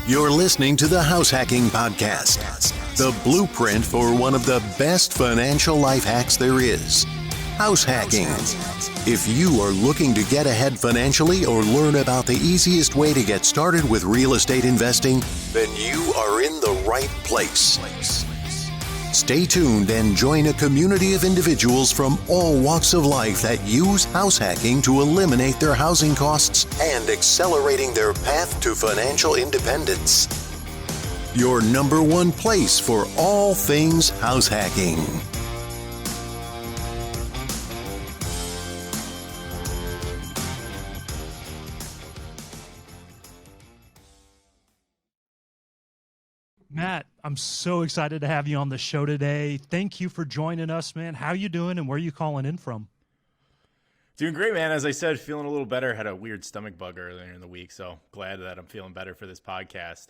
You're listening to the House Hacking Podcast, the blueprint for one of the best financial life hacks there is. House hacking. If you are looking to get ahead financially or learn about the easiest way to get started with real estate investing, then you are in the right place. Stay tuned and join a community of individuals from all walks of life that use house hacking to eliminate their housing costs and accelerating their path to financial independence. Your number one place for all things house hacking. Matt, I'm so excited to have you on the show today. Thank you for joining us, man. How you doing and where are you calling in from? Doing great, man. As I said, feeling a little better. Had a weird stomach bug earlier in the week, so glad that I'm feeling better for this podcast.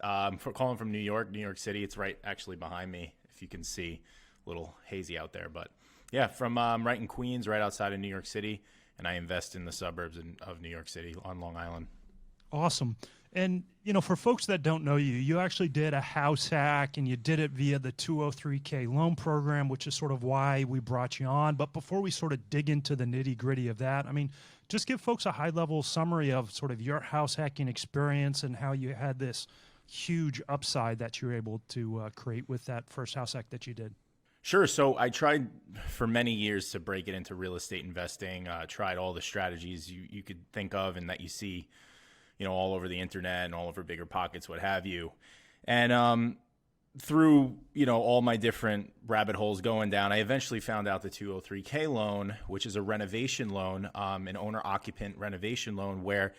Calling from New York City. It's right actually behind me, if you can see. A little hazy out there, but yeah, from right in Queens, right outside of New York City, and I invest in the suburbs of New York City on Long Island. Awesome. And, you know, for folks that don't know you, you actually did a house hack and you did it via the 203k loan program, which is sort of why we brought you on. But before we sort of dig into the nitty gritty of that, I mean, just give folks a high level summary of sort of your house hacking experience and how you had this huge upside that you were able to create with that first house hack that you did. Sure. So I tried for many years to break it into real estate investing, tried all the strategies you could think of and that you see, you know, all over the internet and all over Bigger Pockets, what have you. And through, you know, all my different rabbit holes going down, I eventually found out the 203k loan, which is a renovation loan, an owner-occupant renovation loan where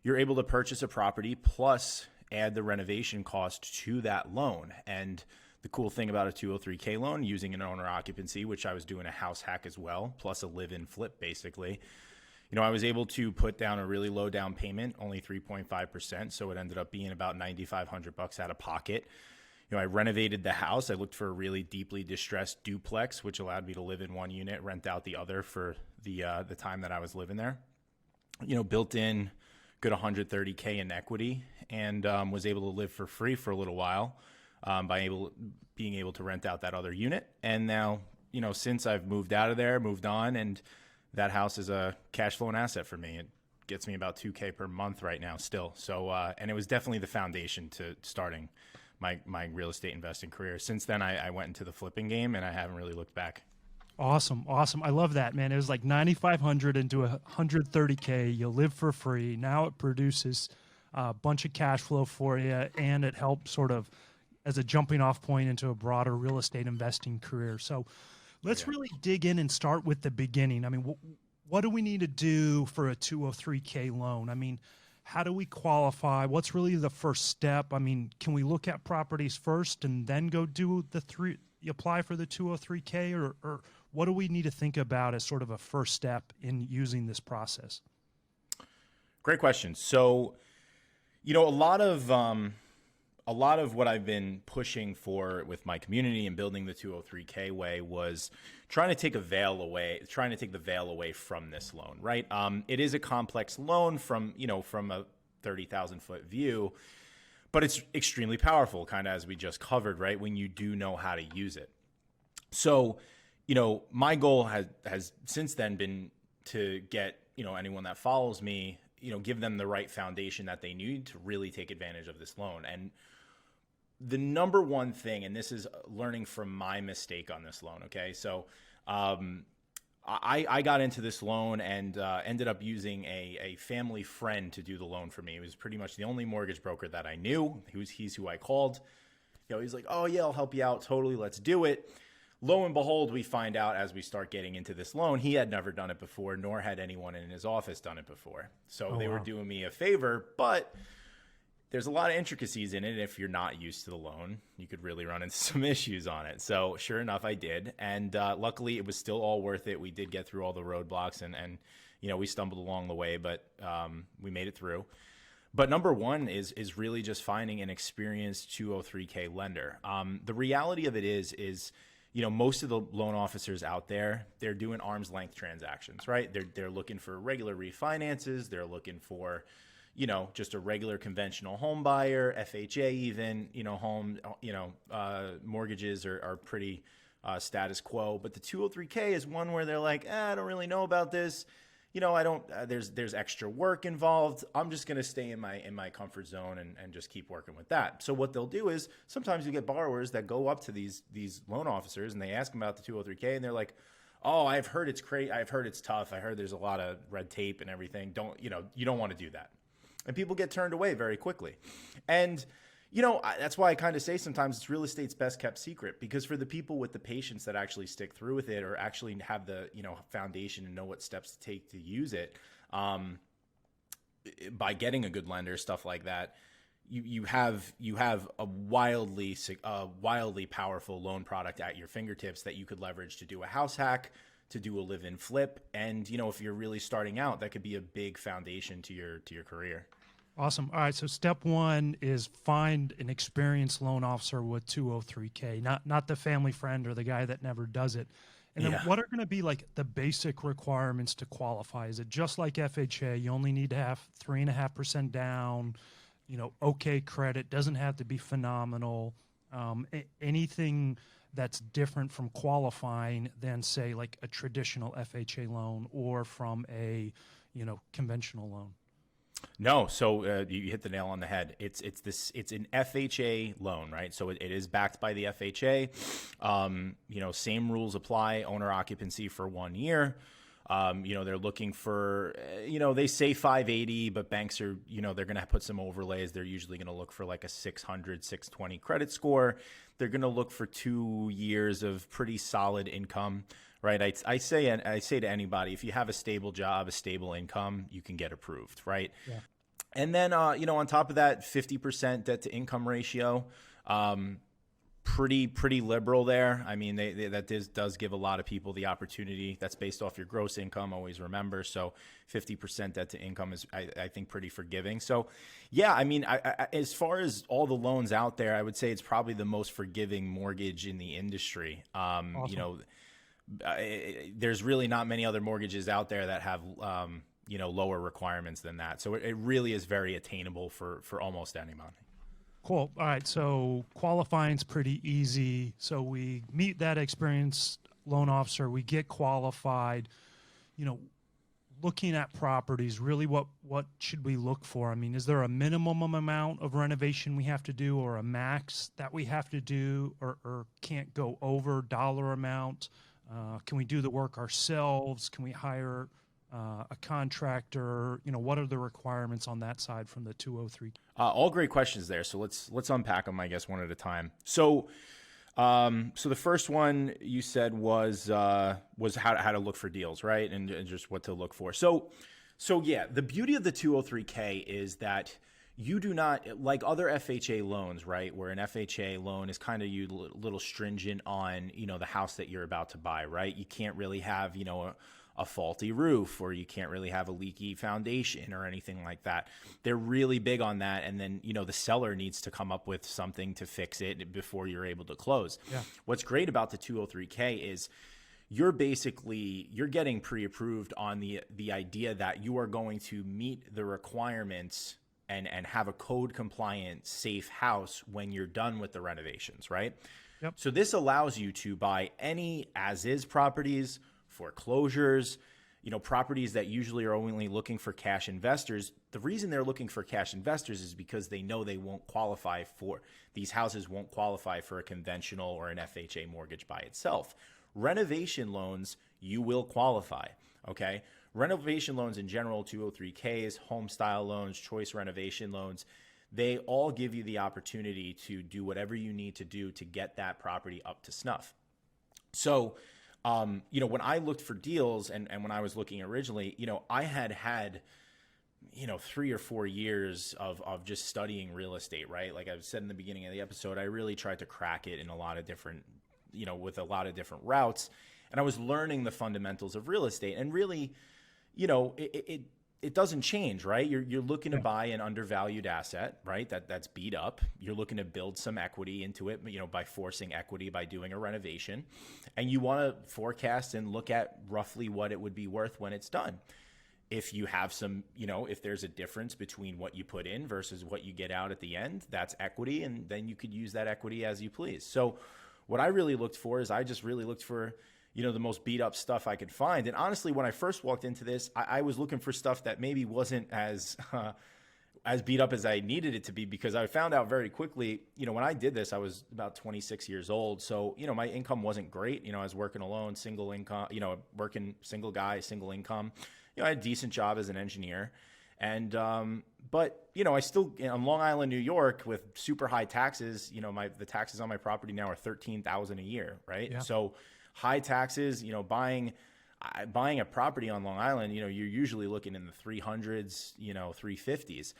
you're able to purchase a property plus add the renovation cost to that loan. And the cool thing about a 203k loan, using an owner occupancy, which I was doing a house hack as well, plus a live-in flip basically, you know, I was able to put down a really low down payment, only 3.5%. So it ended up being about $9,500 out of pocket. You know, I renovated the house. I looked for a really deeply distressed duplex, which allowed me to live in one unit, rent out the other for the time that I was living there. You know, built in good 130k in equity, and was able to live for free for a little while being able to rent out that other unit. And now, you know, since I've moved out of there, moved on, and that house is a cash flowing asset for me. It gets me about $2,000 per month right now still. So, and it was definitely the foundation to starting my real estate investing career. Since then, I went into the flipping game and I haven't really looked back. Awesome. I love that, man. It was like 9,500 into 130k. You live for free. Now it produces a bunch of cash flow for you, and it helps sort of as a jumping off point into a broader real estate investing career. So let's really dig in and start with the beginning. I mean, what do we need to do for a 203k loan? I mean, how do we qualify? What's really the first step? I mean, can we look at properties first and then go do apply for the 203k, or what do we need to think about as sort of a first step in using this process? Great question. So, you know, a lot of what I've been pushing for with my community and building the 203k way was trying to take the veil away from this loan, right? It is a complex loan from a 30,000 foot view, but it's extremely powerful, kind of as we just covered, right? When you do know how to use it. So, you know, my goal has since then been to get, you know, anyone that follows me, you know, give them the right foundation that they need to really take advantage of this loan. And the number one thing, and this is learning from my mistake on this loan, okay? So I got into this loan and ended up using a family friend to do the loan for me. He was pretty much the only mortgage broker that I knew. He's who I called. You know, he's like, oh yeah, I'll help you out. Totally, let's do it. Lo and behold, we find out as we start getting into this loan, he had never done it before, nor had anyone in his office done it before. So they were doing me a favor, but there's a lot of intricacies in it. If you're not used to the loan, you could really run into some issues on it. So sure enough, I did. And luckily, it was still all worth it. We did get through all the roadblocks and you know, we stumbled along the way, but we made it through. But number one is really just finding an experienced 203k lender. The reality of it is, you know, most of the loan officers out there, they're doing arm's length transactions, right? They're looking for regular refinances. They're looking for, just a regular conventional home buyer, FHA even, home, mortgages are pretty status quo. But the 203k is one where they're like, I don't really know about this. I don't, there's extra work involved. I'm just going to stay in my comfort zone and just keep working with that. So what they'll do is sometimes you get borrowers that go up to these loan officers and they ask them about the 203k and they're like, oh, I've heard it's crazy. I've heard it's tough. I heard there's a lot of red tape and everything. You don't want to do that. And people get turned away very quickly. And that's why I kind of say sometimes it's real estate's best kept secret, because for the people with the patience that actually stick through with it or actually have the, foundation and know what steps to take to use it, by getting a good lender, stuff like that, you have a wildly powerful loan product at your fingertips that you could leverage to do a house hack, to do a live-in flip. And, if you're really starting out, that could be a big foundation to your career. Awesome. All right. So step one is find an experienced loan officer with 203k, not the family friend or the guy that never does it. And then what are going to be like the basic requirements to qualify? Is it just like FHA? You only need to have 3.5% down, okay credit, doesn't have to be phenomenal. Anything that's different from qualifying than say like a traditional FHA loan or from a, conventional loan? No, so you hit the nail on the head. It's an FHA loan, right? So it is backed by the FHA. Same rules apply. Owner occupancy for 1 year. They're looking for, they say 580, but banks are, they're going to put some overlays. They're usually going to look for like a 600, 620 credit score. They're going to look for 2 years of pretty solid income. Right. I say to anybody, if you have a stable job, a stable income, you can get approved. Right. Yeah. And then, on top of that, 50% debt to income ratio, pretty liberal there. I mean, that does give a lot of people the opportunity. That's based off your gross income. Always remember. So 50% debt to income is, I think, pretty forgiving. So yeah, I mean, I, as far as all the loans out there, I would say it's probably the most forgiving mortgage in the industry. Awesome. There's really not many other mortgages out there that have, lower requirements than that. So it really is very attainable for almost anybody. Cool. All right. So qualifying's pretty easy. So we meet that experienced loan officer, we get qualified, looking at properties, really what should we look for? I mean, is there a minimum amount of renovation we have to do or a max that we have to do or can't go over dollar amount? Can we do the work ourselves? Can we hire a contractor? What are the requirements on that side from the 203? All great questions there. So let's unpack them, I guess, one at a time. So the first one you said was how to look for deals, right? And just what to look for. So yeah, the beauty of the 203k is that you do not, like other FHA loans, right? Where an FHA loan is kind of a little stringent on, the house that you're about to buy, right? You can't really have, a faulty roof, or you can't really have a leaky foundation or anything like that. They're really big on that. And then, the seller needs to come up with something to fix it before you're able to close. Yeah. What's great about the 203k is you're getting pre-approved on the idea that you are going to meet the requirements and have a code compliant, safe house when you're done with the renovations, right? Yep. So this allows you to buy any as-is properties, foreclosures, properties that usually are only looking for cash investors. The reason they're looking for cash investors is because they know these houses won't qualify for a conventional or an FHA mortgage by itself. Renovation loans, you will qualify, okay? Renovation loans in general, 203ks, home style loans, choice renovation loans, they all give you the opportunity to do whatever you need to do to get that property up to snuff. So, when I looked for deals and when I was looking originally, I had 3 or 4 years of just studying real estate, right? Like I said in the beginning of the episode, I really tried to crack it in a lot of different, with a lot of different routes. And I was learning the fundamentals of real estate, and really, it doesn't change, right? You're looking to buy an undervalued asset, right? That's beat up. You're looking to build some equity into it, by forcing equity by doing a renovation, and you want to forecast and look at roughly what it would be worth when it's done. If you have some, if there's a difference between what you put in versus what you get out at the end, that's equity. And then you could use that equity as you please. So what I really looked for is I just really looked for, the most beat up stuff I could find. And honestly, when I first walked into this, I was looking for stuff that maybe wasn't as beat up as I needed it to be, because I found out very quickly, when I did this, I was about 26 years old. So, my income wasn't great. I was working alone, single income, working single guy, single income. I had a decent job as an engineer. And, but, I still, on Long Island, New York, with super high taxes, the taxes on my property now are $13,000 a year. Right. Yeah. So high taxes, buying a property on Long Island, you're usually looking in the 300s, 350s.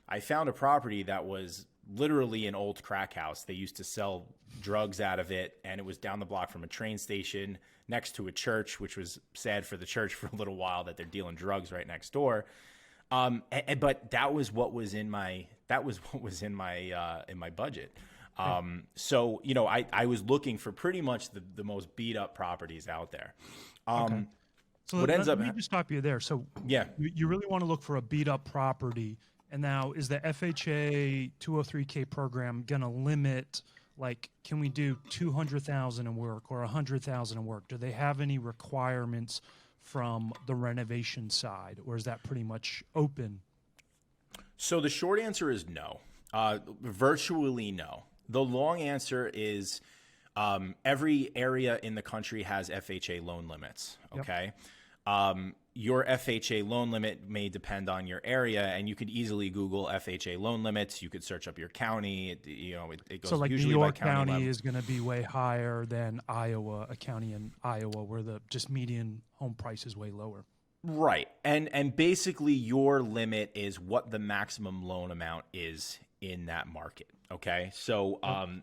I found a property that was literally an old crack house. They used to sell drugs out of it, and it was down the block from a train station next to a church, which was sad for the church for a little while that they're dealing drugs right next door. But that was what was in my budget. So, I was looking for pretty much the most beat up properties out there. Okay. So what ends up, let me just stop you there. So yeah, you really want to look for a beat up property. And now, is the FHA 203k program going to limit, like, can we do 200,000 in work or 100,000 in work? Do they have any requirements from the renovation side, or is that pretty much open? So the short answer is no, virtually no. The long answer is every area in the country has FHA loan limits. Okay. Yep. Your FHA loan limit may depend on your area, and you could easily Google FHA loan limits. You could search up your county. It goes so like usually New York by county County is going to be way higher than Iowa, a county in Iowa where the just median home price is way lower. Right. And basically your limit is what the maximum loan amount is in that market. Okay. So,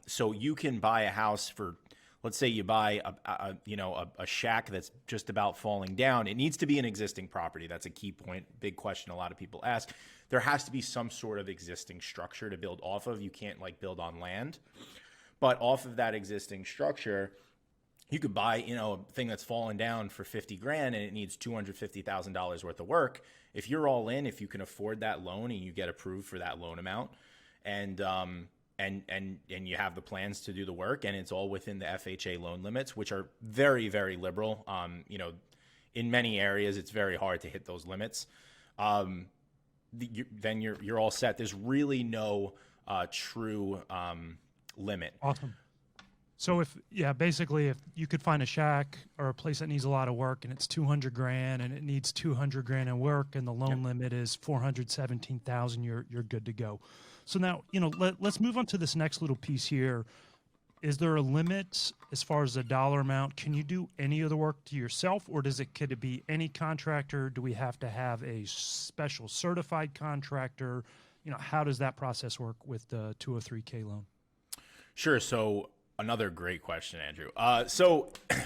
so you can buy a house for, let's say you buy a shack that's just about falling down. It needs to be an existing property. That's a key point. Big question a lot of people ask. There has to be some sort of existing structure to build off of. You can't build on land, but off of that existing structure, you could buy, a thing that's fallen down for 50 grand and it needs $250,000 worth of work. If you're all in, if you can afford that loan and you get approved for that loan amount, and you have the plans to do the work, and it's all within the FHA loan limits, which are very, very liberal. In many areas, it's very hard to hit those limits. Then you're all set. There's really no true limit. Awesome. So basically if you could find a shack or a place that needs a lot of work and it's 200 grand and it needs 200 grand in work and the loan limit is 417,000, you're good to go. So now, let's move on to this next little piece here. Is there a limit as far as the dollar amount? Can you do any of the work to yourself, or could it be any contractor? Do we have to have a special certified contractor? How does that process work with the 203k loan? Sure. So another great question, Andrew. So a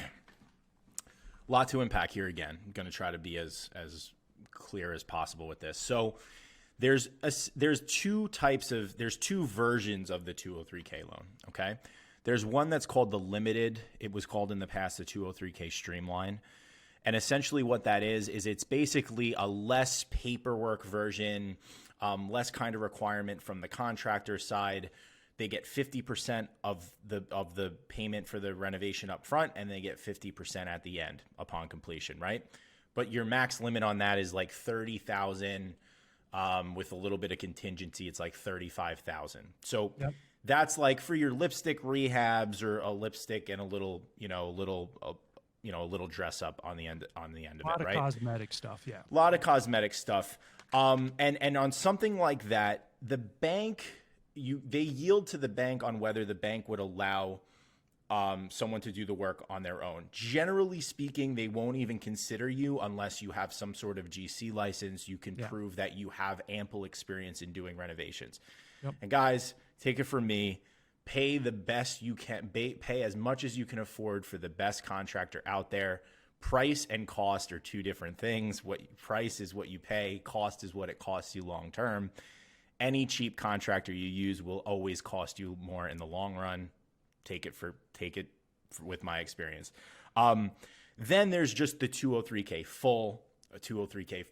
lot to unpack here again. I'm going to try to be as clear as possible with this. So there's two versions of the 203k loan. Okay. There's one that's called the limited. It was called in the past the 203k Streamline. And essentially what that is it's basically a less paperwork version, less kind of requirement from the contractor side. They get 50% of the payment for the renovation up front, and they get 50% at the end upon completion, right? But your max limit on that is like 30,000, with a little bit of contingency, it's like 35,000. So that's like for your lipstick rehabs or a lipstick and a little dress up on the end of it, right? A lot of cosmetic stuff, yeah. A lot of cosmetic stuff. And on something like that, the bank, they yield to the bank on whether the bank would allow someone to do the work on their own. Generally speaking, they won't even consider you unless you have some sort of GC license. You can prove that you have ample experience in doing renovations. Yep. And guys, take it from me, pay the best you can, pay as much as you can afford for the best contractor out there. Price and cost are two different things. Price is what you pay. Cost is what it costs you long term. Any cheap contractor you use will always cost you more in the long run. Take it with my experience. Then there's just the 203k full a 203k,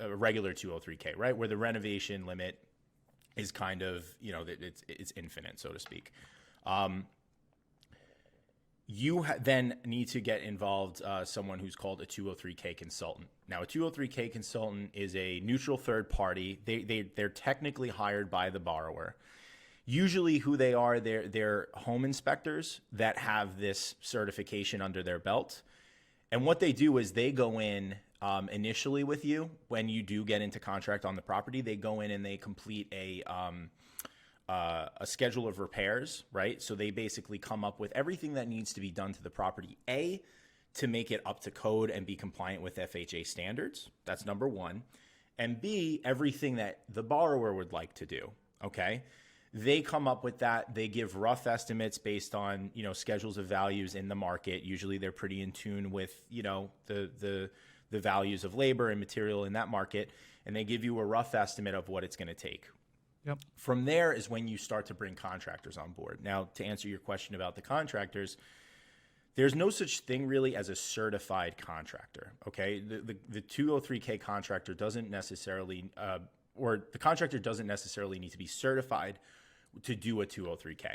a regular 203k, right? Where the renovation limit is kind of, it's infinite, so to speak. You then need to get involved someone who's called a 203k consultant. Now, a 203k consultant is a neutral third party. They're technically hired by the borrower. Usually who they are, they're home inspectors that have this certification under their belt. And what they do is they go in initially with you when you do get into contract on the property. They go in and they complete a schedule of repairs, right? So they basically come up with everything that needs to be done to the property, A, to make it up to code and be compliant with FHA standards. That's number one. And B, everything that the borrower would like to do, okay? They come up with that. They give rough estimates based on, schedules of values in the market. Usually they're pretty in tune with, the values of labor and material in that market. And they give you a rough estimate of what it's going to take. Yep. From there is when you start to bring contractors on board. Now, to answer your question about the contractors, there's no such thing really as a certified contractor, okay? The 203k contractor doesn't necessarily, the contractor doesn't necessarily need to be certified to do a 203k.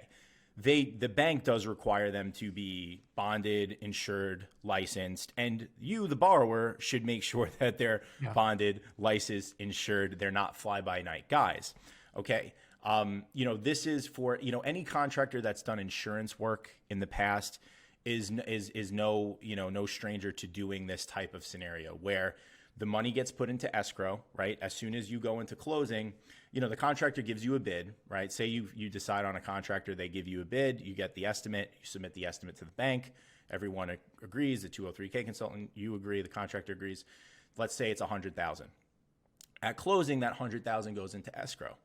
The bank does require them to be bonded, insured, licensed, and you, the borrower, should make sure that they're bonded, licensed, insured. They're not fly-by-night guys. Okay. This is for, any contractor that's done insurance work in the past is no stranger to doing this type of scenario where the money gets put into escrow, right? As soon as you go into closing, the contractor gives you a bid, right? Say you decide on a contractor, they give you a bid, you get the estimate, you submit the estimate to the bank, everyone agrees, the 203k consultant, you agree, the contractor agrees. Let's say it's $100,000. At closing, that $100,000 goes into escrow.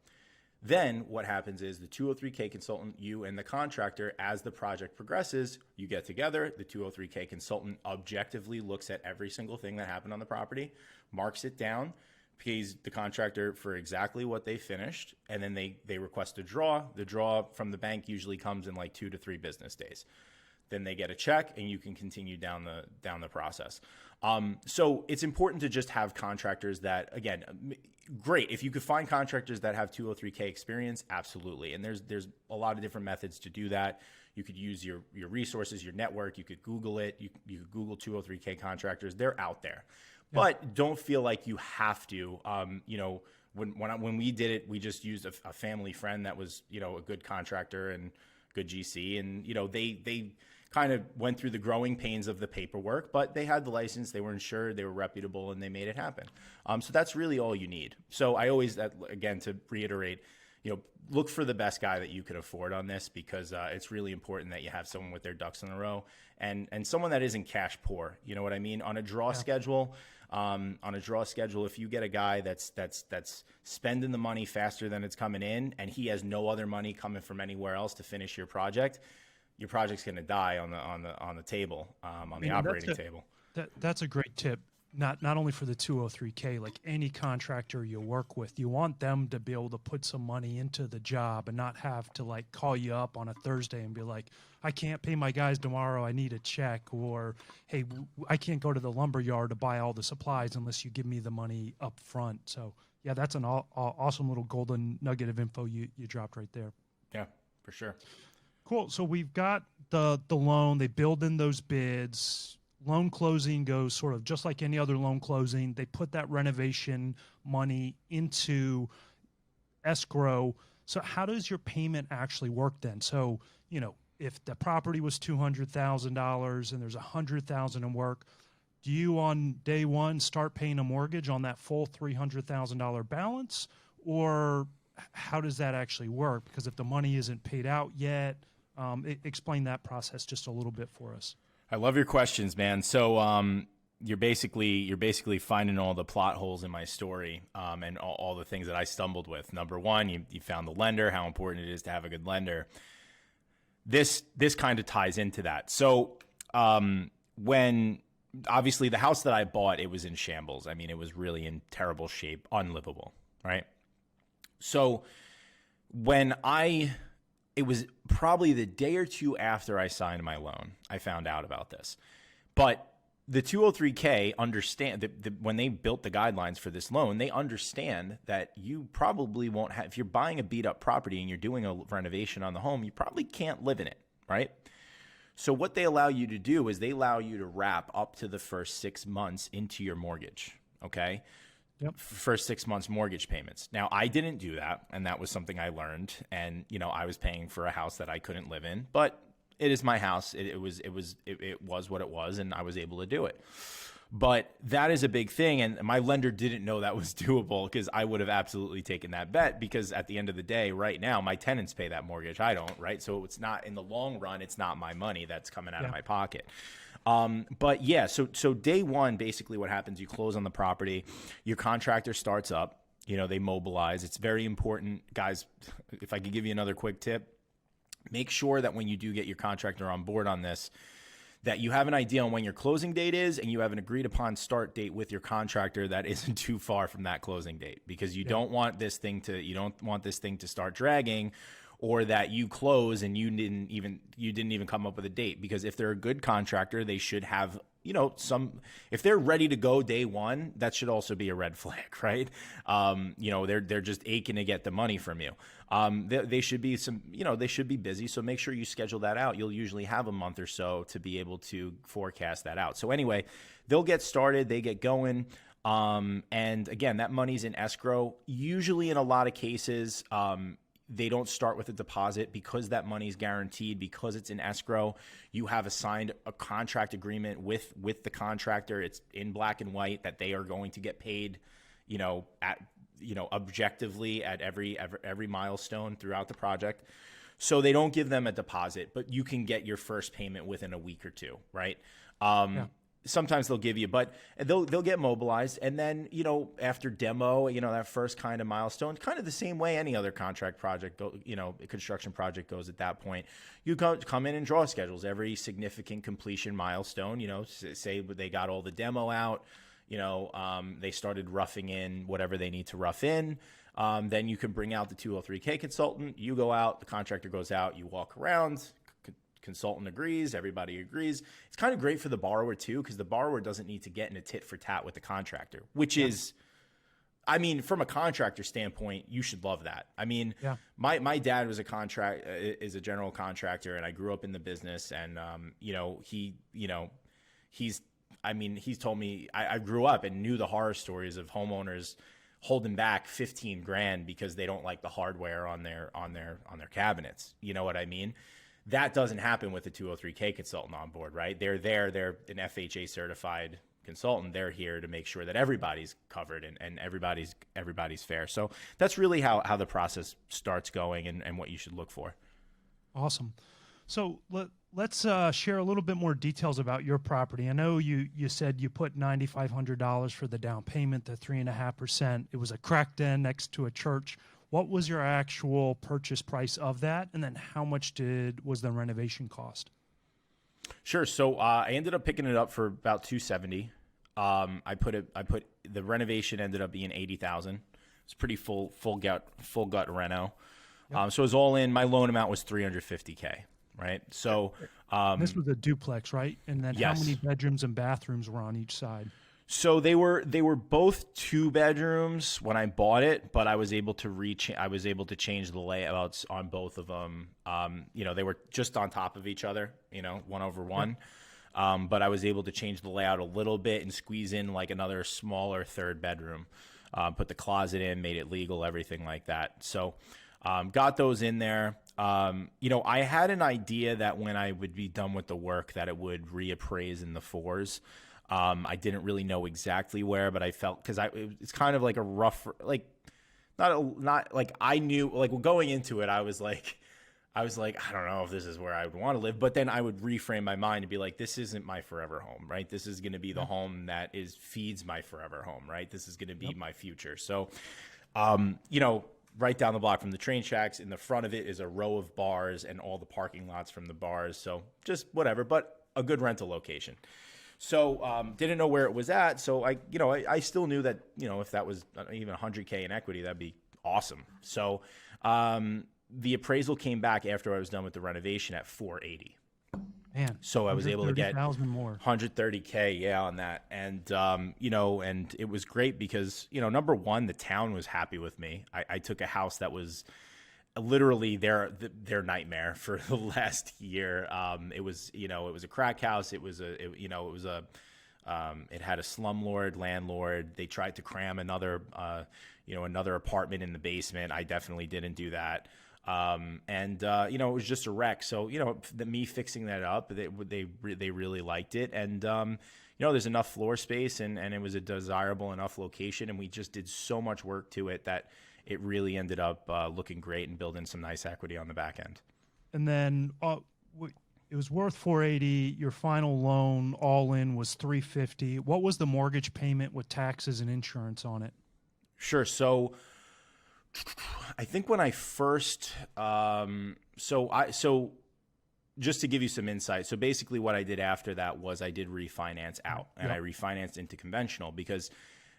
Then what happens is the 203k consultant, you and the contractor, as the project progresses, you get together. The 203k consultant objectively looks at every single thing that happened on the property, marks it down, pays the contractor for exactly what they finished, and then they request a draw. The draw from the bank usually comes in like 2 to 3 business days. Then they get a check and you can continue down the process. So it's important to just have contractors that, again, great. If you could find contractors that have 203k experience, absolutely. And there's a lot of different methods to do that. You could use your resources, your network. You could Google it. You could Google 203k contractors. They're out there. Yeah. But don't feel like you have to. When we did it, we just used a family friend that was, a good contractor and good GC. And, they kind of went through the growing pains of the paperwork, but they had the license, they were insured, they were reputable, and they made it happen. So that's really all you need. So I always, again, to reiterate, look for the best guy that you can afford on this, because it's really important that you have someone with their ducks in a row and someone that isn't cash poor. You know what I mean? On a draw schedule, if you get a guy that's spending the money faster than it's coming in, and he has no other money coming from anywhere else to finish your project's going to die on the table, on the operating table. That's a great tip. Not only for the 203k, like any contractor you work with, you want them to be able to put some money into the job and not have to like call you up on a Thursday and be like, I can't pay my guys tomorrow, I need a check, or hey, I can't go to the lumber yard to buy all the supplies unless you give me the money up front. So yeah, that's an awesome little golden nugget of info you dropped right there. Yeah, for sure. Cool. So we've got the loan, they build in those bids. Loan closing goes sort of just like any other loan closing. They put that renovation money into escrow. So how does your payment actually work then? So, if the property was $200,000 and there's $100,000 in work, do you on day one start paying a mortgage on that full $300,000 balance? Or how does that actually work? Because if the money isn't paid out yet, explain that process just a little bit for us. I love your questions, man. So you're basically finding all the plot holes in my story, and all the things that I stumbled with. Number one, you found the lender, how important it is to have a good lender. This kind of ties into that. So when obviously the house that I bought, it was in shambles. I mean, it was really in terrible shape, unlivable, right? So it was probably the day or two after I signed my loan, I found out about this. But the 203k understand that when they built the guidelines for this loan, they understand that you probably won't have, if you're buying a beat up property and you're doing a renovation on the home, you probably can't live in it, right? So what they allow you to do is they allow you to wrap up to the first 6 months into your mortgage, okay? Yep. First 6 months mortgage payments. Now, I didn't do that, and that was something I learned. And, I was paying for a house that I couldn't live in, but it is my house. It was what it was, and I was able to do it. But that is a big thing, and my lender didn't know that was doable, because I would have absolutely taken that bet, because at the end of the day, right now, my tenants pay that mortgage. I don't, right? So it's not, in the long run, it's not my money that's coming out of my pocket. But yeah, so day one, basically what happens, you close on the property, your contractor starts up, they mobilize. It's very important, guys. If I could give you another quick tip, make sure that when you do get your contractor on board on this, that you have an idea on when your closing date is, and you have an agreed upon start date with your contractor that isn't too far from that closing date, because you don't want this thing to start dragging, or that you close and you didn't even come up with a date. Because if they're a good contractor, they should have, if they're ready to go day one, that should also be a red flag, right? They're just aching to get the money from you. They should be they should be busy. So make sure you schedule that out. You'll usually have a month or so to be able to forecast that out. So anyway, they'll get started, they get going. And again, that money's in escrow. Usually in a lot of cases, they don't start with a deposit, because that money's guaranteed, because it's in escrow. You have signed a contract agreement with the contractor. It's in black and white that they are going to get paid, objectively at every milestone throughout the project. So they don't give them a deposit, but you can get your first payment within a week or two, right? Sometimes they'll give you, but they'll get mobilized. And then, after demo, that first kind of milestone, kind of the same way any other contract project, construction project goes at that point. You come in and draw schedules every significant completion milestone. Say they got all the demo out, they started roughing in whatever they need to rough in. Then you can bring out the 203k consultant. You go out, the contractor goes out, you walk around. Consultant agrees, everybody agrees. It's kind of great for the borrower too, because the borrower doesn't need to get in a tit for tat with the contractor, which is, from a contractor standpoint, you should love that. My dad was is a general contractor, and I grew up in the business, and he's told me, I grew up and knew the horror stories of homeowners holding back 15 grand because they don't like the hardware on their cabinets. You know what I mean? That doesn't happen with a 203k consultant on board, right? They're an FHA certified consultant. They're here to make sure that everybody's covered and everybody's fair. So that's really how the process starts going, and what you should look for. Awesome. So let's share a little bit more details about your property. I know you said you put $9,500 for the down payment, the 3.5%. It was a crack den next to a church. What was your actual purchase price of that? And then how much was the renovation cost? Sure. So I ended up picking it up for about $270. The renovation ended up being $80,000. It's pretty full gut reno. Yep. So it was all in. My loan amount was $350K. Right. So this was a duplex, right? And then yes. How many bedrooms and bathrooms were on each side? So they were both 2 bedrooms when I bought it, but I was able to change the layouts on both of them. They were just on top of each other, one over one. Yep. But I was able to change the layout a little bit and squeeze in like another smaller 3rd bedroom, put the closet in, made it legal, everything like that. So got those in there. I had an idea that when I would be done with the work that it would reappraise in the 4s. I didn't really know exactly where, but I felt, because it's kind of like a rough, like not like I knew, like going into it, I was like, I don't know if this is where I would want to live, but then I would reframe my mind and be like, this isn't my forever home, right? This is going to be the home that feeds my forever home, right? This is going to be my future. So, right down the block from the train tracks, in the front of it is a row of bars and all the parking lots from the bars. So just whatever, but a good rental location. So didn't know where it was at. So I still knew that, if that was even 100K in equity, that'd be awesome. So the appraisal came back after I was done with the renovation at 480. Man, So I was able to get 130,000 more. 130K, yeah, on that. And, and it was great because, number one, the town was happy with me. I took a house that was literally their nightmare for the last year. It was a crack house. It had a slumlord landlord. They tried to cram another apartment in the basement. I definitely didn't do that. It was just a wreck. So, me fixing that up, they really liked it. And, there's enough floor space and it was a desirable enough location. And we just did so much work to it that it really ended up looking great and building some nice equity on the back end. And then it was worth 480. Your final loan all in was 350. What was the mortgage payment with taxes and insurance on it? Sure. So I think when I first, just to give you some insight. So basically what I did after that was I did refinance out and I refinanced into conventional because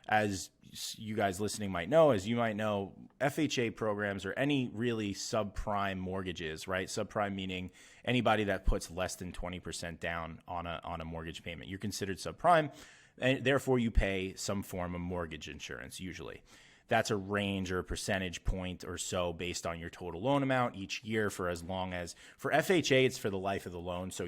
as you guys listening might know, as you might know, FHA programs or any really subprime mortgages, right? Subprime meaning anybody that puts less than 20% down on a mortgage payment. You're considered subprime and therefore you pay some form of mortgage insurance usually. That's a range or a percentage point or so based on your total loan amount each year for as long as for FHA, it's for the life of the loan. So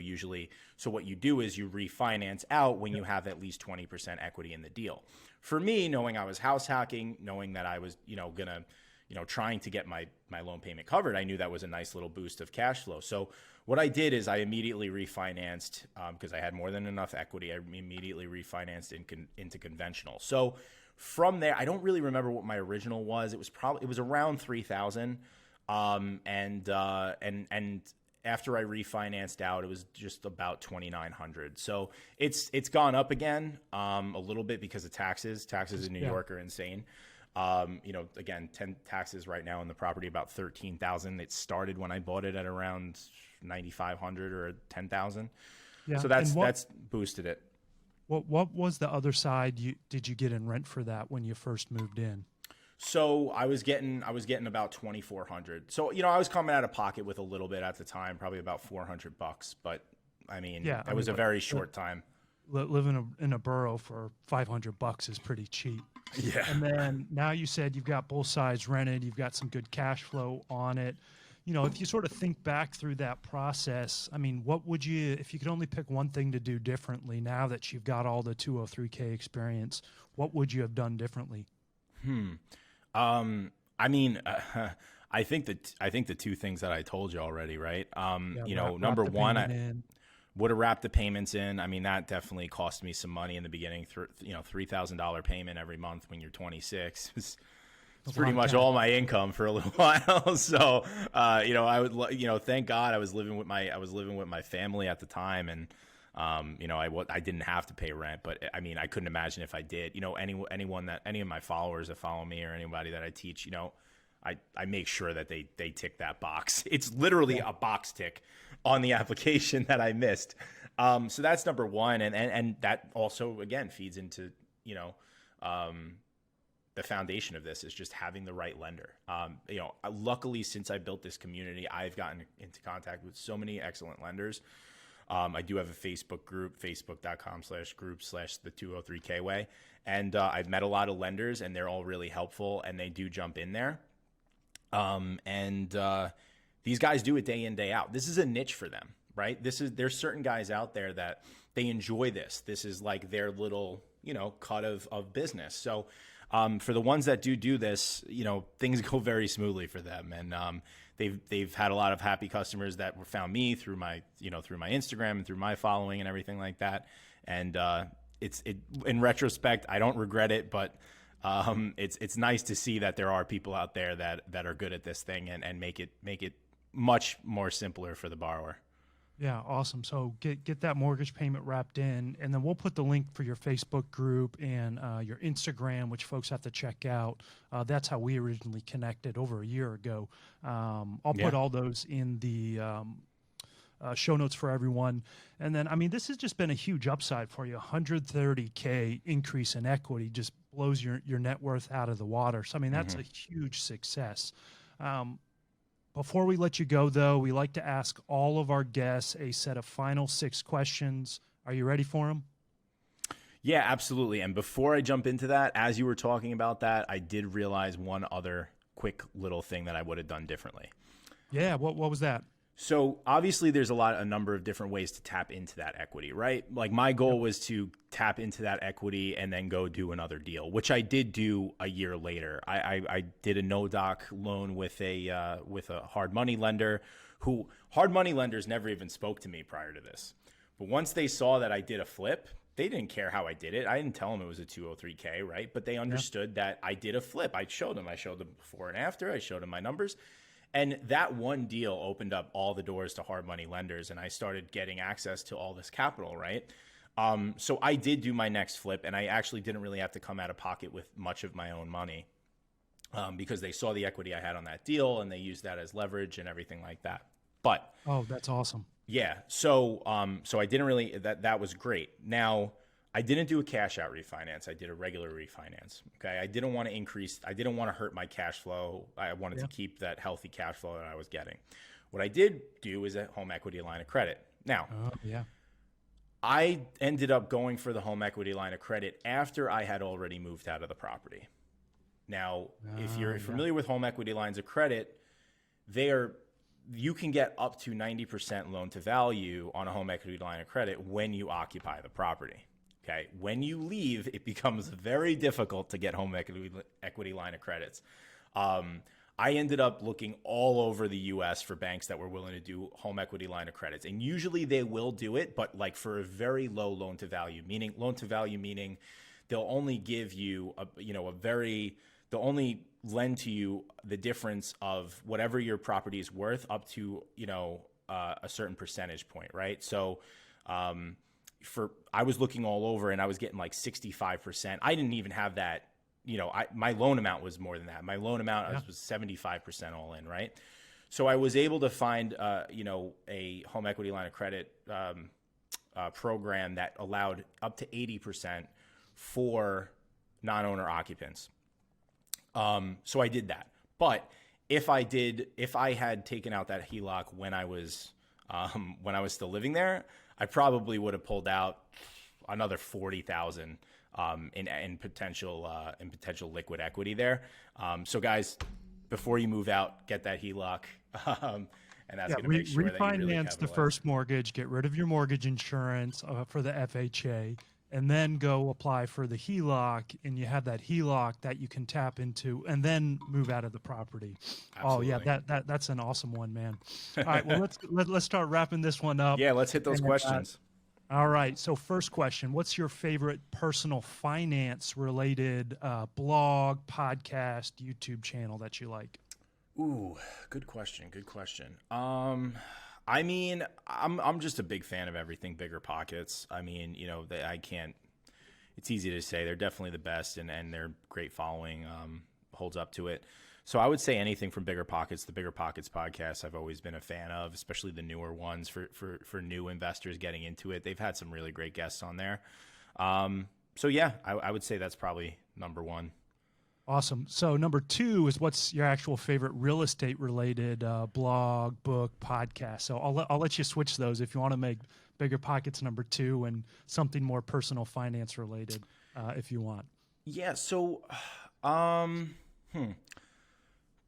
what you do is you refinance out when you have at least 20% equity in the deal. For me, knowing I was house hacking, knowing that I was, trying to get my loan payment covered, I knew that was a nice little boost of cash flow. So what I did is I immediately refinanced because I had more than enough equity. I immediately refinanced into conventional. So from there, I don't really remember what my original was. It was around 3,000. And after I refinanced out, it was just about 2,900. So it's gone up again a little bit because of taxes. Taxes in New York are insane. Again, 10 taxes right now on the property about 13,000. It started when I bought it at around 9,500 or 10,000. Yeah. So that's boosted it. What was the other side did you get in rent for that when you first moved in? So I was getting about 2,400. So, I was coming out of pocket with a little bit at the time, probably about $400, but I mean, it was a very short time. Living in a borough for $500 is pretty cheap. Yeah. And then now you said you've got both sides rented, you've got some good cash flow on it. If you sort of think back through that process, I mean, what would you, if you could only pick one thing to do differently now that you've got all the 203k experience, what would you have done differently? I think the two things that I told you already, right? Number one, I would have wrapped the payments in. I mean, that definitely cost me some money in the beginning. $3,000 payment every month when you're 26. It's pretty much all my income for a little while. So, I would, thank God I was living with my family at the time, and I didn't have to pay rent, but I mean, I couldn't imagine if I did. Any of my followers that follow me or anybody that I teach, I make sure that they tick that box. It's literally a box tick on the application that I missed. So that's number one, and that also again feeds into the foundation of this is just having the right lender. Luckily, since I built this community, I've gotten into contact with so many excellent lenders. I do have a Facebook group, facebook.com/group/the 203k way. And I've met a lot of lenders and they're all really helpful and they do jump in there. These guys do it day in, day out. This is a niche for them, right? There's certain guys out there that they enjoy this. This is like their little, cut of business. So for the ones that do this, things go very smoothly for them. And they've had a lot of happy customers that found me through my Instagram and through my following and everything like that. And in retrospect, I don't regret it, but it's nice to see that there are people out there that are good at this thing and make it much more simpler for the borrower. Yeah, awesome. So get that mortgage payment wrapped in, and then we'll put the link for your Facebook group and your Instagram, which folks have to check out. That's how we originally connected over a year ago. I'll put all those in the show notes for everyone. And then, I mean, this has just been a huge upside for you. 130K increase in equity just blows your net worth out of the water. So, I mean, that's a huge success. Before we let you go, though, we like to ask all of our guests a set of final 6 questions. Are you ready for them? Yeah, absolutely. And before I jump into that, as you were talking about that, I did realize one other quick little thing that I would have done differently. Yeah, what was that? So obviously there's a number of different ways to tap into that equity, right? Like my goal was to tap into that equity and then go do another deal, which I did do a year later. I did a no-doc loan with a hard money lender who hard money lenders never even spoke to me prior to this. But once they saw that I did a flip, they didn't care how I did it. I didn't tell them it was a 203k, right? But they understood that I did a flip. I showed them before and after. I showed them my numbers. And that one deal opened up all the doors to hard money lenders, and I started getting access to all this capital, right? So I did do my next flip, and I actually didn't really have to come out of pocket with much of my own money because they saw the equity I had on that deal, and they used that as leverage and everything like that. But oh, that's awesome. Yeah, so I didn't really that was great. Now I didn't do a cash out refinance. I did a regular refinance. Okay. I didn't want to hurt my cash flow. I wanted to keep that healthy cash flow that I was getting. What I did do is a home equity line of credit. Now, I ended up going for the home equity line of credit after I had already moved out of the property. Now, if you're familiar with home equity lines of credit, you can get up to 90% loan to value on a home equity line of credit when you occupy the property. Okay. When you leave, it becomes very difficult to get home equity line of credits. I ended up looking all over the US for banks that were willing to do home equity line of credits. And usually they will do it, but like for a very low loan to value, meaning they'll only give you they'll only lend to you the difference of whatever your property is worth up to, a certain percentage point. Right. So, I was looking all over and I was getting like 65%. I didn't even have that, my loan amount was more than that. My loan amount was 75% all in, right? So I was able to find, a home equity line of credit program that allowed up to 80% for non-owner occupants. So I did that. But if I had taken out that HELOC when I was still living there, I probably would have pulled out another 40,000 in potential liquid equity there. So guys, before you move out, get that HELOC, and that's going to make sure that you really refinance the first mortgage, get rid of your mortgage insurance for the FHA, and then go apply for the HELOC, and you have that HELOC that you can tap into, and then move out of the property. Absolutely. Oh yeah, that's an awesome one, man. All right, well let's start wrapping this one up. Yeah, let's hit those questions. All right, so first question: what's your favorite personal finance related blog, podcast, YouTube channel that you like? Ooh, good question. I mean, I'm just a big fan of everything Bigger Pockets. I mean, it's easy to say they're definitely the best and their great following holds up to it. So I would say anything from Bigger Pockets. The Bigger Pockets podcast I've always been a fan of, especially the newer ones for new investors getting into it. They've had some really great guests on there. So yeah, I would say that's probably number one. Awesome. So number 2 is what's your actual favorite real estate related blog, book, podcast. So I'll let you switch those if you want to make Bigger Pockets number 2 and something more personal finance related if you want. Yeah. So,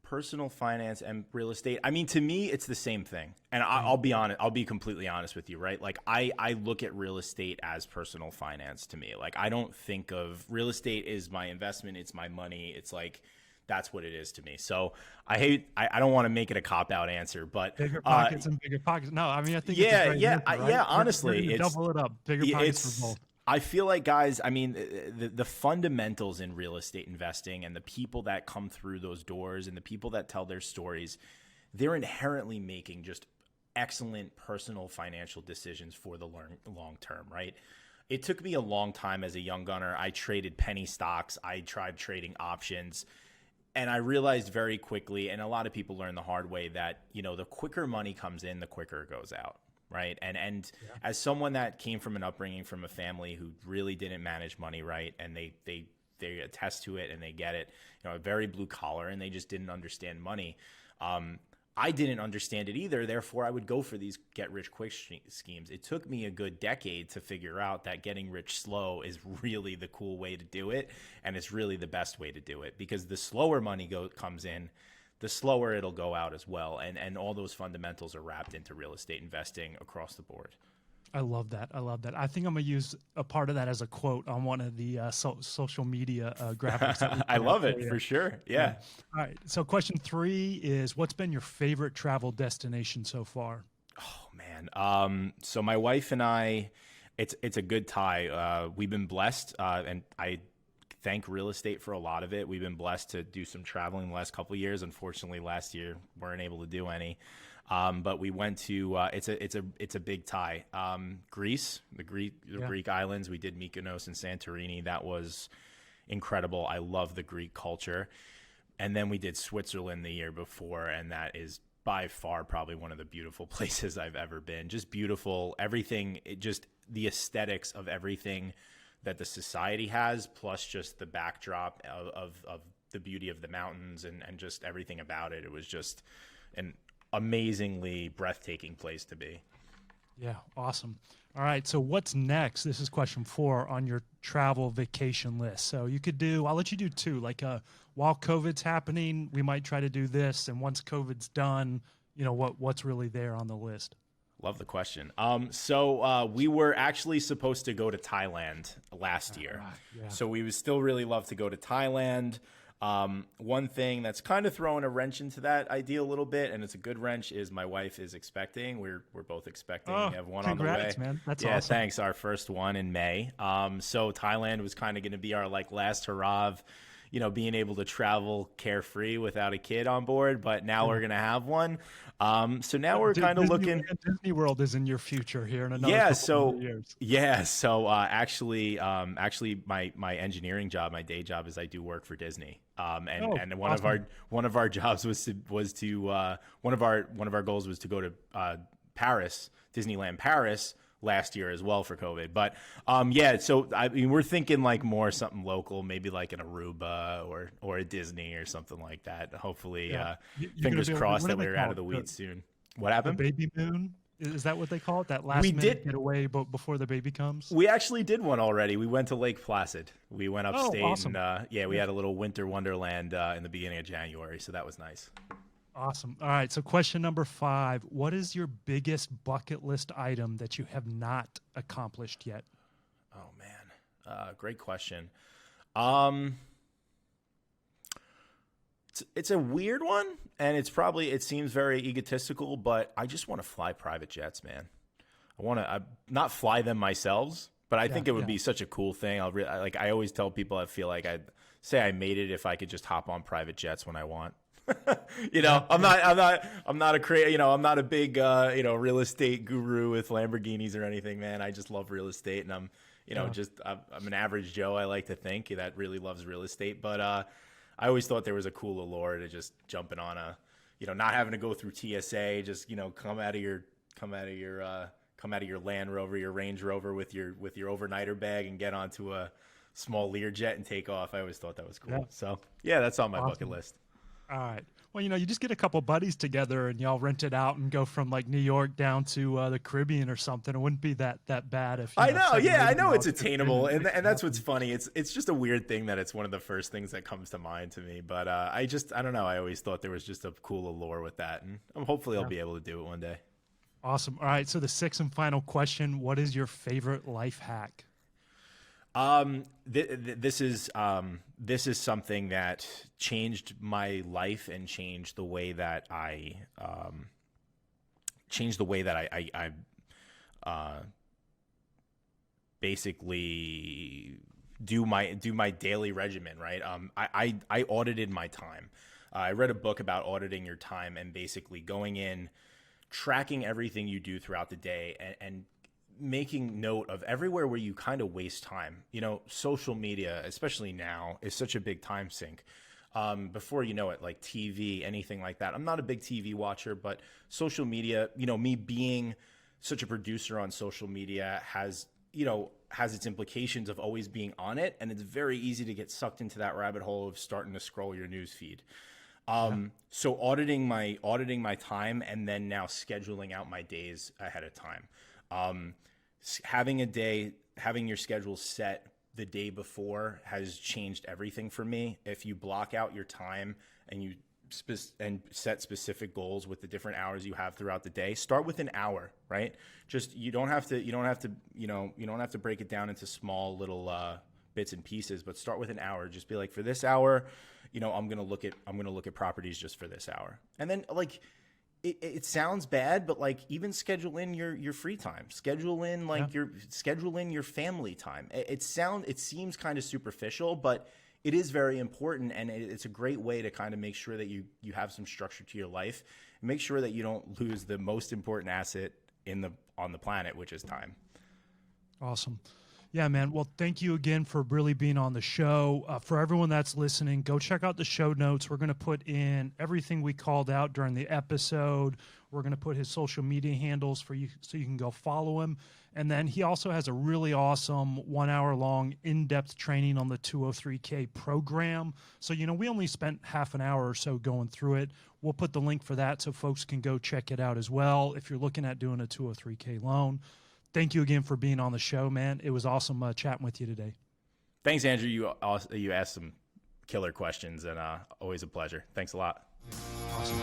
personal finance and real estate. I mean, to me, it's the same thing. And I'll be honest. I'll be completely honest with you, right? Like I look at real estate as personal finance to me. Like I don't think of real estate as my investment. It's my money. It's like, that's what it is to me. So I don't want to make it a cop-out answer, but Bigger Pockets and Bigger Pockets. No, I mean, I think it's a great answer, right? Honestly, it's double it up. Bigger Pockets for both. I feel like, guys, I mean, the fundamentals in real estate investing and the people that come through those doors and the people that tell their stories, they're inherently making just excellent personal financial decisions for the long term, right? It took me a long time as a young gunner. I traded penny stocks. I tried trading options. And I realized very quickly, and a lot of people learn the hard way, that, the quicker money comes in, the quicker it goes out. Right. And as someone that came from an upbringing from a family who really didn't manage money right, and they attest to it and they get it, very blue collar, and they just didn't understand money. I didn't understand it either. Therefore, I would go for these get rich quick schemes. It took me a good decade to figure out that getting rich slow is really the cool way to do it. And it's really the best way to do it, because the slower money comes in, the slower it'll go out as well. And all those fundamentals are wrapped into real estate investing across the board. I love that. I love that. I think I'm going to use a part of that as a quote on one of the social media graphics. That I love it for sure. Yeah. All right. So question 3 is, what's been your favorite travel destination so far? Oh man. So my wife and I, it's a good tie. We've been blessed, and I thank real estate for a lot of it. We've been blessed to do some traveling the last couple of years. Unfortunately, last year weren't able to do any. But we went to it's a big tie. Greece, the Greek islands. We did Mykonos and Santorini. That was incredible. I love the Greek culture. And then we did Switzerland the year before, and that is by far probably one of the beautiful places I've ever been. Just beautiful, everything. Just the aesthetics of everything that the society has, plus just the backdrop of the beauty of the mountains and just everything about it. It was just an amazingly breathtaking place to be. Yeah, awesome. All right, so what's next? This is question 4 on your travel vacation list. So you could do, I'll let you do 2, like while COVID's happening, we might try to do this, and once COVID's done, you know, what's really there on the list? Love the question. So we were actually supposed to go to Thailand last year. Yeah. So we would still really love to go to Thailand. One thing that's kind of throwing a wrench into that idea a little bit, and it's a good wrench, is my wife is expecting. We're both expecting. We have one on the way. Man. That's yeah, awesome. Thanks. Our first one in May. So Thailand was kind of going to be our like last hurrah of, you know, being able to travel carefree without a kid on board, but now we're going to have one. So now we're kind of looking. Disney World is in your future here in another couple of years. Yeah. So actually, my engineering job, my day job, is I do work for Disney. And one of our jobs was to one of our goals was to go to Paris, Disneyland Paris, last year as well for COVID. But so I mean, we're thinking like more something local, maybe like an Aruba or a Disney or something like that. Hopefully, fingers crossed that we're out of the weeds soon. What happened? The baby moon? Is that what they call it? That last minute getaway before the baby comes? We actually did one already. We went to Lake Placid. We went upstate. Awesome. And we had a little winter wonderland in the beginning of January. So that was nice. Awesome. All right. So question number 5, what is your biggest bucket list item that you have not accomplished yet? Oh man. Great question. It's a weird one, and it seems very egotistical, but I just want to fly private jets, man. I want to not fly them myself, but I think it would be such a cool thing. I always tell people, I feel like I'd say I made it if I could just hop on private jets when I want. I'm not a big real estate guru with Lamborghinis or anything, man. I just love real estate, and I'm an average Joe. I like to think that really loves real estate, but I always thought there was a cool allure to just jumping on not having to go through TSA, just come out of your Land Rover, your Range Rover with your overnighter bag and get onto a small Learjet and take off. I always thought that was cool. Yeah. So that's on my bucket list. All right. Well, you just get a couple buddies together and y'all rent it out and go from like New York down to the Caribbean or something. It wouldn't be that bad if I know it's attainable, and that's what's funny. It's just a weird thing that it's one of the first things that comes to mind to me. But I don't know. I always thought there was just a cool allure with that, and hopefully I'll be able to do it one day. Awesome. All right. So the 6th and final question: what is your favorite life hack? This is something that changed my life and changed the way that I basically do my daily regimen, right? I audited my time. I read a book about auditing your time and basically going in, tracking everything you do throughout the day and making note of everywhere where you kind of waste time. Social media, especially now, is such a big time sink. Before you know it, like TV, anything like that. I'm not a big TV watcher, but social media, me being such a producer on social media has its implications of always being on it. And it's very easy to get sucked into that rabbit hole of starting to scroll your news feed. So auditing my time and then now scheduling out my days ahead of time. Having your schedule set the day before has changed everything for me. If you block out your time and you set specific goals with the different hours you have throughout the day, start with an hour, right? Just, you don't have to break it down into small little bits and pieces, but start with an hour. Just be like, for this hour, I'm going to look at properties just for this hour. And then, like, it sounds bad, but like, even schedule in your free time, schedule in your family time. It seems kind of superficial, but it is very important. And it's a great way to kind of make sure that you have some structure to your life, and make sure that you don't lose the most important asset on the planet, which is time. Awesome. Yeah, man. Well, thank you again for really being on the show. For everyone that's listening, go check out the show notes. We're going to put in everything we called out during the episode. We're going to put his social media handles for you so you can go follow him. And then he also has a really awesome 1 hour long in-depth training on the 203k program. So, we only spent half an hour or so going through it. We'll put the link for that so folks can go check it out as well if you're looking at doing a 203k loan. Thank you again for being on the show, man. It was awesome chatting with you today. Thanks, Andrew. You asked some killer questions, and always a pleasure. Thanks a lot. Awesome.